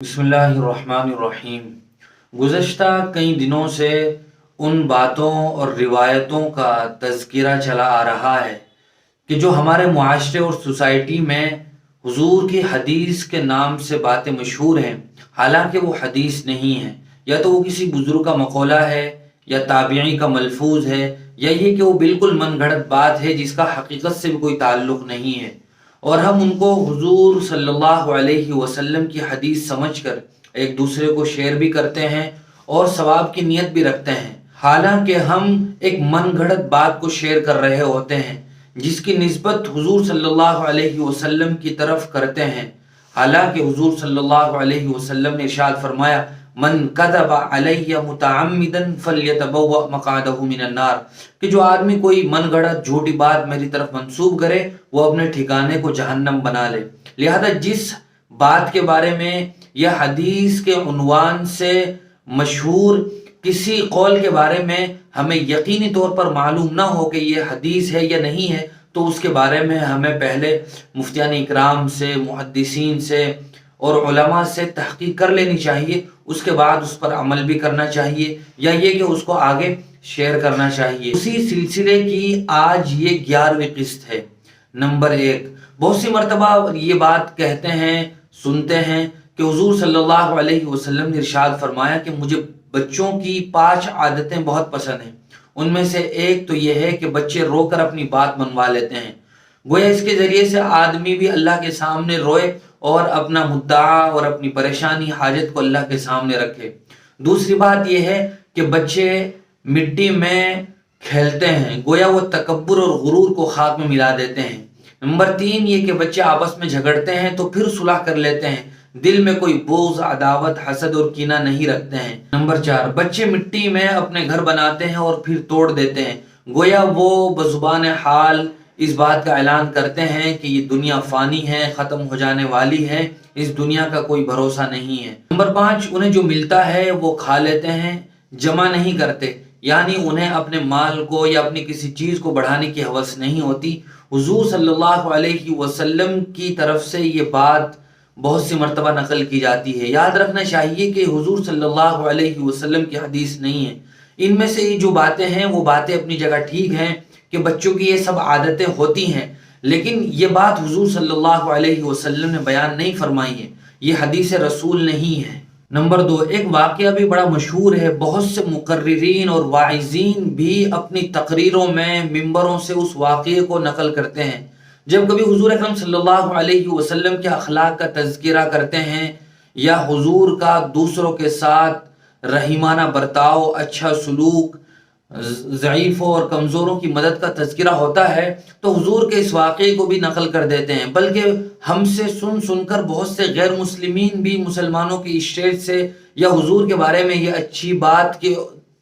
बिस्मिल्लाहिर्रहमानिर्रहीम। गुज़श्ता कई दिनों से उन बातों और रिवायतों का तज़किरा चला आ रहा है कि जो हमारे मुआशरे और सोसाइटी में हुजूर की हदीस के नाम से बातें मशहूर हैं, हालांकि वो हदीस नहीं है। या तो वो किसी बुज़ुर्ग का मक़ौला है, या ताबिई का मलफूज है, या ये कि वो बिल्कुल मन गढ़ंत बात है जिसका हकीकत से भी कोई ताल्लुक़ नहीं है, और हम उनको हुजूर सल्लल्लाहु अलैहि वसल्लम की हदीस समझकर एक दूसरे को शेयर भी करते हैं और सवाब की नीयत भी रखते हैं। हालांकि हम एक मन गढ़ंत बात को शेयर कर रहे होते हैं जिसकी निस्बत हुजूर सल्लल्लाहु अलैहि वसल्लम की तरफ करते हैं। हालांकि हुजूर सल्लल्लाहु अलैहि वसल्लम ने इरशाद फरमाया, मन कज़बा अलैया मुतअम्मिदन फल्यतबव्वा मक़अदहु मिनन नार, कि जो आदमी कोई मन गढ़ंत झूठी बात मेरी तरफ मंसूब करे वो अपने ठिकाने को जहन्नम बना ले। लिहाजा जिस बात के बारे में यह हदीस के उन्वान से मशहूर किसी कौल के बारे में हमें यकीनी तौर पर मालूम ना हो कि यह हदीस है या नहीं है, तो उसके बारे में हमें पहले मुफ्तियान इकराम से, मुहद्दिसीन से और उलमा से तहकीक कर लेनी चाहिए। उसके बाद उस पर अमल भी करना चाहिए, या ये कि उसको आगे शेयर करना चाहिए। उसी सिलसिले की आज ये 11वीं किस्त है। नंबर 1, बहुत सी मरतबा ये बात कहते हैं, सुनते हैं कि हुजूर सल्लल्लाहु अलैहि वसल्लम ने इरशाद फरमाया कि मुझे बच्चों की 5 आदतें बहुत पसंद हैं। उनमें से एक तो यह है कि बच्चे रोकर अपनी बात मनवा लेते हैं। गोया इसके ज़रिए से आदमी भी अल्लाह के सामने रोए और अपना मुद्दा और अपनी परेशानी, हाजत को अल्लाह के सामने रखे। दूसरी बात यह है कि बच्चे मिट्टी में खेलते हैं, गोया वो तकब्बुर और गुरूर को खाक में मिला देते हैं। नंबर 3 ये कि बच्चे आपस में झगड़ते हैं तो फिर सुलह कर लेते हैं, दिल में कोई बोझ, अदावत, हसद और कीना नहीं रखते हैं। नंबर 4 बच्चे मिट्टी में अपने घर बनाते हैं और फिर तोड़ देते हैं, गोया वो बजुबान हाल इस बात का ऐलान करते हैं कि ये दुनिया फानी है, ख़त्म हो जाने वाली है, इस दुनिया का कोई भरोसा नहीं है। नंबर 5 उन्हें जो मिलता है वो खा लेते हैं, जमा नहीं करते, यानी उन्हें अपने माल को या अपनी किसी चीज़ को बढ़ाने की हवस नहीं होती। हुजूर सल्लल्लाहु अलैहि वसल्लम की तरफ से ये बात बहुत सी मरतबा नकल की जाती है। याद रखना चाहिए कि हुजूर सल्लल्लाहु अलैहि वसल्लम की हदीस नहीं है। इनमें से जो बातें हैं वो बातें अपनी जगह ठीक हैं कि बच्चों की ये सब आदतें होती हैं, लेकिन ये बात हुजूर सल्लल्लाहु अलैहि वसल्लम ने बयान नहीं फरमाई है, ये हदीस रसूल नहीं है। नंबर 2 एक वाक़या भी बड़ा मशहूर है। बहुत से मुकर्रिरीन और वाइज़ीन भी अपनी तकरीरों में मिंबरों से उस वाक़ये को नकल करते हैं। जब कभी हुजूर अकरम सल्लल्लाहु अलैहि वसल्लम के अखलाक का तज़किरा करते हैं या हुजूर का दूसरों के साथ रहीमाना बर्ताव, अच्छा सलूक, ज़ईफ़ों और कमज़ोरों की मदद का तज़किरा होता है तो हुजूर के इस वाक़ये को भी नकल कर देते हैं। बल्कि हमसे सुन सुनकर बहुत से गैर मुस्लिमीन भी मुसलमानों की स्टेज से या हुजूर के बारे में ये अच्छी बात के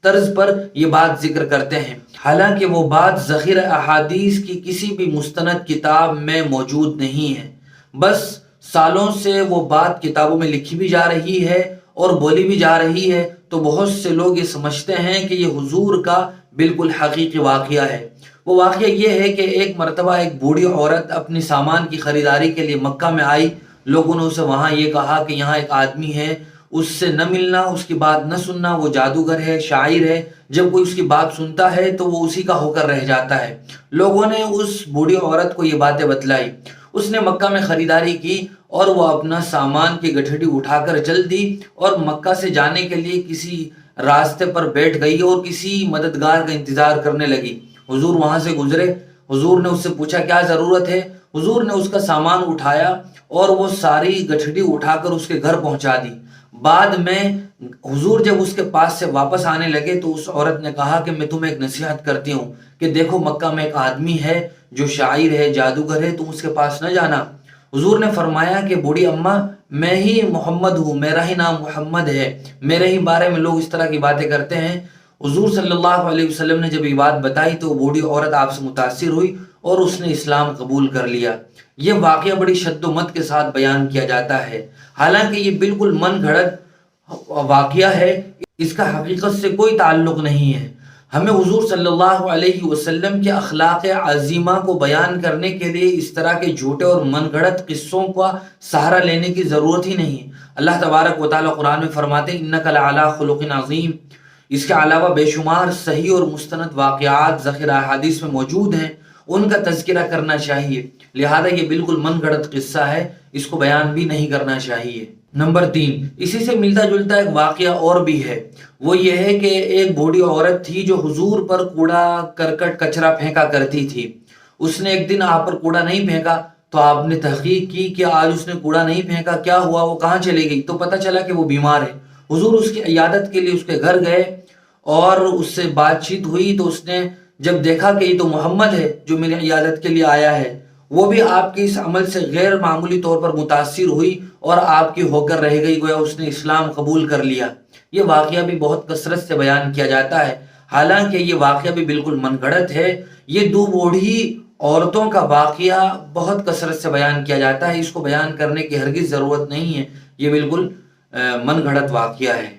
तर्ज पर ये बात जिक्र करते हैं, हालांकि वो बात ज़ख़ीर अहादीस की किसी भी मुस्तनद किताब में मौजूद नहीं है। बस सालों से वो बात किताबों में लिखी भी जा रही है और बोली भी जा रही है, तो बहुत से लोग ये समझते हैं कि ये हुजूर का बिल्कुल हकीकी वाक़या है। वो वाक़या ये है कि एक मरतबा एक बूढ़ी औरत अपनी सामान की ख़रीदारी के लिए मक्का में आई। लोगों ने उसे वहाँ ये कहा कि यहाँ एक आदमी है, उससे न मिलना, उसकी बात न सुनना, वो जादूगर है, शायर है, जब कोई उसकी बात सुनता है तो वो उसी का होकर रह जाता है। लोगों ने उस बूढ़ी औरत को ये बातें बतलाई। उसने मक्का में ख़रीदारी की और वो अपना सामान की गठड़ी उठाकर चल दी और मक्का से जाने के लिए किसी रास्ते पर बैठ गई और किसी मददगार का इंतज़ार करने लगी। हुजूर वहाँ से गुजरे। हुजूर ने उससे पूछा क्या ज़रूरत है। हुजूर ने उसका सामान उठाया और वो सारी गठड़ी उठाकर उसके घर पहुँचा दी। बाद में हुजूर जब उसके पास से वापस आने लगे तो उस औरत ने कहा कि मैं तुम्हें एक नसीहत करती हूँ कि देखो मक्का में एक आदमी है जो शायर है, जादूगर है, तुम उसके पास न जाना। हुजूर ने फरमाया कि बूढ़ी अम्मा, मैं ही मोहम्मद हूँ, मेरा ही नाम मोहम्मद है, मेरे ही बारे में लोग इस तरह की बातें करते हैं। हुजूर सल्लल्लाहु अलैहि वसल्लम ने जब ये बात बताई तो बूढ़ी औरत आपसे मुतासिर हुई और उसने इस्लाम कबूल कर लिया। ये वाक़या बड़ी शद्दोमत के साथ बयान किया जाता है, हालांकि ये बिल्कुल मन घड़त वाक़या है, इसका हकीकत से कोई ताल्लुक़ नहीं है। हमें हुजूर सल्लल्लाहु अलैहि वसल्लम के अखलाक अज़ीमा को बयान करने के लिए इस तरह के झूठे और मनगढ़ंत किस्सों का सहारा लेने की ज़रूरत ही नहीं है। اللہ تبارک و تعالی قرآن میں فرماتے ہیں انک لعلی خلق عظیم۔ اس کے علاوہ بے شمار صحیح اور مستند واقعات ذخیرہ حدیث میں موجود ہیں، ان کا تذکرہ کرنا چاہیے، لہذا یہ بالکل من گھڑت قصہ ہے، اس کو بیان بھی نہیں کرنا چاہیے۔ نمبر 3، اسی سے ملتا جلتا ایک واقعہ اور بھی ہے، وہ یہ ہے کہ ایک بوڑھی عورت تھی جو حضور پر کوڑا کرکٹ کچرا پھینکا کرتی تھی۔ اس نے ایک دن آپ پر کوڑا نہیں پھینکا تو آپ نے تحقیق کی کہ آج اس نے کوڑا نہیں پھینکا، کیا ہوا، وہ کہاں چلے گئی؟ تو پتہ چلا کہ وہ بیمار ہے۔ حضور اس کی عیادت کے لیے اس کے گھر گئے اور اس سے بات چیت ہوئی تو اس نے جب دیکھا کہ یہ تو محمد ہے جو میری عیادت کے لیے آیا ہے، وہ بھی آپ کے اس عمل سے غیر معمولی طور پر متاثر ہوئی اور آپ کی ہو کر رہ گئی، گویا اس نے اسلام قبول کر لیا۔ یہ واقعہ بھی بہت کثرت سے بیان کیا جاتا ہے، حالانکہ یہ واقعہ بھی بالکل من گھڑت ہے۔ یہ دو بوڑھی عورتوں کا واقعہ بہت کثرت سے بیان کیا جاتا ہے، اس کو بیان کرنے کی ہرگز ضرورت نہیں ہے، یہ بالکل من گھڑت واقعہ ہے۔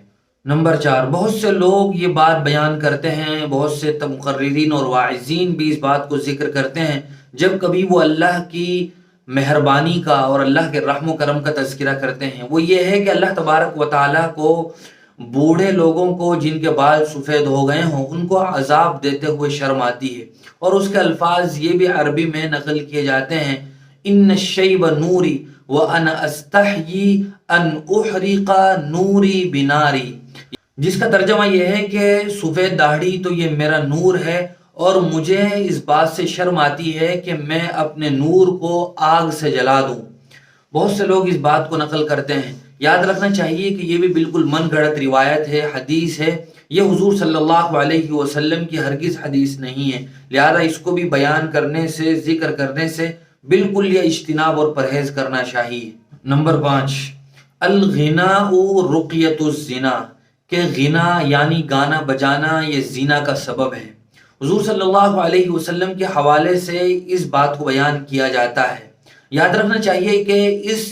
نمبر 4، بہت سے لوگ یہ بات بیان کرتے ہیں، بہت سے مقررین اور واعظین بھی اس بات کو ذکر کرتے ہیں، جب کبھی وہ اللہ کی مہربانی کا اور اللہ کے رحم و کرم کا تذکرہ کرتے ہیں، وہ یہ ہے کہ اللہ تبارک و تعالیٰ کو بوڑھے لوگوں کو جن کے بال سفید ہو گئے ہوں ان کو عذاب دیتے ہوئے شرم آتی ہے، اور اس کے الفاظ یہ بھی عربی میں نقل کیے جاتے ہیں، ان الشیب نوری وانا استحیی ان احرق نوری بناری، جس کا ترجمہ یہ ہے کہ سفید داڑھی تو یہ میرا نور ہے اور مجھے اس بات سے شرم آتی ہے کہ میں اپنے نور کو آگ سے جلا دوں۔ بہت سے لوگ اس بات کو نقل کرتے ہیں، یاد رکھنا چاہیے کہ یہ بھی بالکل من گھڑت روایت ہے، حدیث ہے، یہ حضور صلی اللہ علیہ وسلم کی ہرگز حدیث نہیں ہے، لہذا اس کو بھی بیان کرنے سے، ذکر کرنے سے بالکل یہ اجتناب اور پرہیز کرنا چاہیے۔ نمبر 5، الغناء رقیۃ الزنا، کہ غنا یعنی گانا بجانا یہ زنا کا سبب ہے۔ حضور صلی اللہ علیہ وسلم کے حوالے سے اس بات کو بیان کیا جاتا ہے۔ یاد رکھنا چاہیے کہ اس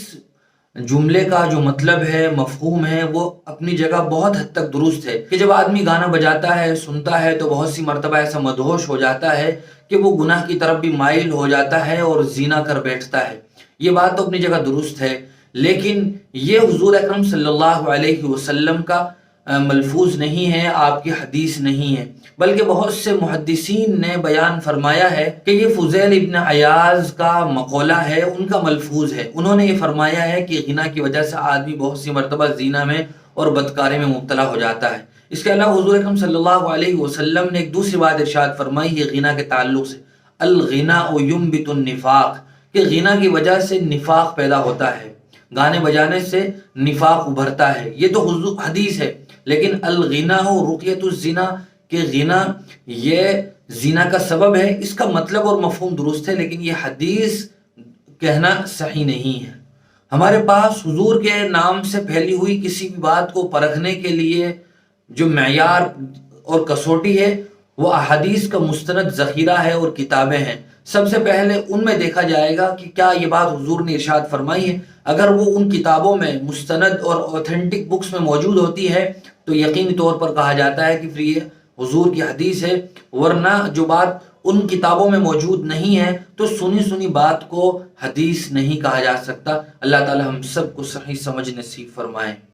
جملے کا جو مطلب ہے، مفہوم ہے، وہ اپنی جگہ بہت حد تک درست ہے کہ جب آدمی گانا بجاتا ہے، سنتا ہے تو بہت سی مرتبہ ایسا مدہوش ہو جاتا ہے کہ وہ گناہ کی طرف بھی مائل ہو جاتا ہے اور زنا کر بیٹھتا ہے۔ یہ بات تو اپنی جگہ درست ہے، لیکن یہ حضور اکرم صلی اللہ علیہ وسلم کا ملفوظ نہیں ہے، آپ کی حدیث نہیں ہے، بلکہ بہت سے محدثین نے بیان فرمایا ہے کہ یہ فضیل ابن عیاض کا مقولہ ہے، ان کا ملفوظ ہے۔ انہوں نے یہ فرمایا ہے کہ غنا کی وجہ سے آدمی بہت سی مرتبہ زنا میں اور بدکاری میں مبتلا ہو جاتا ہے۔ اس کے علاوہ حضور اکرم صلی اللہ علیہ وسلم نے ایک دوسری بات ارشاد فرمائی ہے غنا کے تعلق سے، الغناء ينبت النفاق، کہ غنا کی وجہ سے نفاق پیدا ہوتا ہے، گانے بجانے سے نفاق ابھرتا ہے۔ یہ تو حدیث ہے، لیکن الغناء رقیۃ الزنا، کہ غنا یہ زنا کا سبب ہے، اس کا مطلب اور مفہوم درست ہے، لیکن یہ حدیث کہنا صحیح نہیں ہے۔ ہمارے پاس حضور کے نام سے پھیلی ہوئی کسی بھی بات کو پرکھنے کے لیے جو معیار اور کسوٹی ہے وہ احادیث کا مستند ذخیرہ ہے اور کتابیں ہیں۔ سب سے پہلے ان میں دیکھا جائے گا کہ کیا یہ بات حضور نے ارشاد فرمائی ہے، اگر وہ ان کتابوں میں مستند اور اوتھینٹک بکس میں موجود ہوتی ہے تو یقینی طور پر کہا جاتا ہے کہ پھر یہ حضور کی حدیث ہے، ورنہ جو بات ان کتابوں میں موجود نہیں ہے تو سنی سنی بات کو حدیث نہیں کہا جا سکتا۔ اللہ تعالی ہم سب کو صحیح سمجھ نصیب فرمائے۔